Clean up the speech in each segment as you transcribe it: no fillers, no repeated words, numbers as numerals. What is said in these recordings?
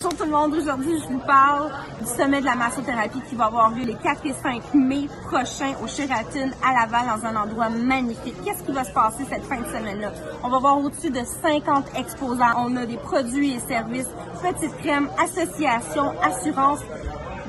Bonjour tout le monde, aujourd'hui je vous parle du sommet de la massothérapie qui va avoir lieu les 4 et 5 mai prochains au Sheraton à Laval dans un endroit magnifique. Qu'est-ce qui va se passer cette fin de semaine-là? On va voir au-dessus de 50 exposants. On a des produits et services, Petite Crème, associations, assurances.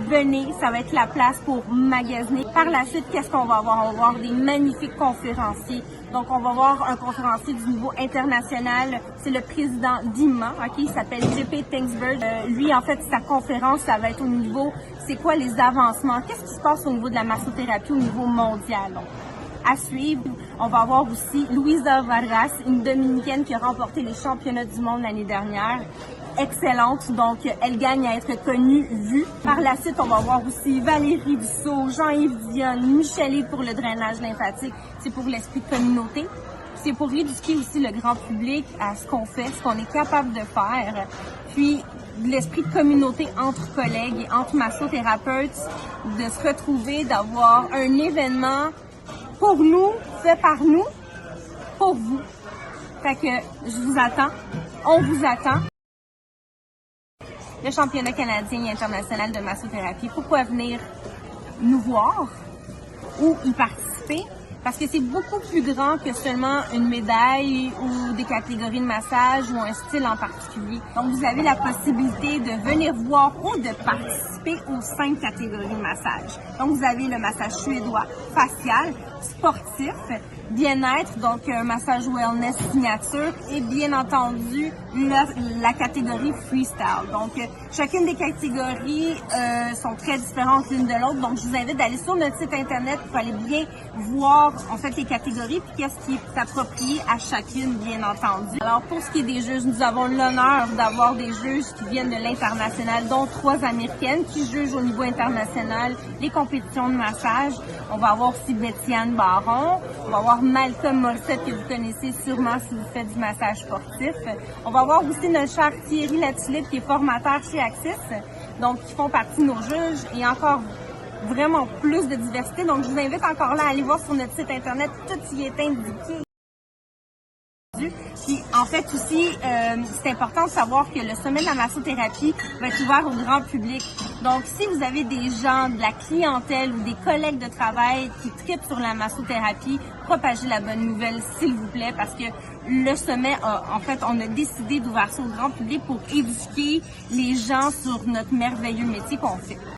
Venez, ça va être la place pour magasiner. Par la suite, qu'est-ce qu'on va avoir? On va voir des magnifiques conférenciers. Donc, on va voir un conférencier du niveau international. C'est le président d'IMA, ok? Il s'appelle JP Tingsberg. Lui, en fait, sa conférence, ça va être au niveau, c'est quoi les avancements? Qu'est-ce qui se passe au niveau de la massothérapie au niveau mondial? Donc, à suivre, on va avoir aussi Luisa Vargas, une Dominicaine qui a remporté les championnats du monde l'année dernière. Excellente, donc elle gagne à être connue, vue. Par la suite, on va voir aussi Valérie Dussault, Jean-Yves Dionne, Michel pour le drainage lymphatique. C'est pour l'esprit de communauté. C'est pour éduquer aussi le grand public à ce qu'on fait, ce qu'on est capable de faire. Puis, l'esprit de communauté entre collègues et entre massothérapeutes, de se retrouver, d'avoir un événement pour nous, fait par nous, pour vous. Fait que je vous attends, on vous attend. Le championnat canadien et international de massothérapie. Pourquoi venir nous voir ou y participer? Parce que c'est beaucoup plus grand que seulement une médaille ou des catégories de massage ou un style en particulier. Donc, vous avez la possibilité de venir voir ou de participer aux 5 catégories de massage. Donc, vous avez le massage suédois, facial, sportif, bien-être, donc un massage wellness signature et bien entendu la catégorie freestyle. Donc, chacune des catégories sont très différentes l'une de l'autre. Donc, je vous invite d'aller sur notre site internet pour aller bien voir en fait les catégories puis qu'est-ce qui est approprié à chacune, bien entendu. Alors, pour ce qui est des juges, nous avons l'honneur d'avoir des juges qui viennent de l'international, dont 3 américaines qui jugent au niveau international les compétitions de massage. On va avoir aussi Betty-Anne Baron, on va avoir Malcolm Morissette que vous connaissez sûrement si vous faites du massage sportif. On va voir aussi notre cher Thierry Latulippe qui est formateur chez Axis, donc qui font partie de nos juges et encore vraiment plus de diversité. Donc je vous invite encore là à aller voir sur notre site internet, tout y est indiqué. Puis en fait aussi, c'est important de savoir que le sommet de la massothérapie va être ouvert au grand public. Donc si vous avez des gens, de la clientèle ou des collègues de travail qui trippent sur la massothérapie, propagez la bonne nouvelle s'il vous plaît parce que le sommet, en fait, on a décidé d'ouvrir ça au grand public pour éduquer les gens sur notre merveilleux métier qu'on fait.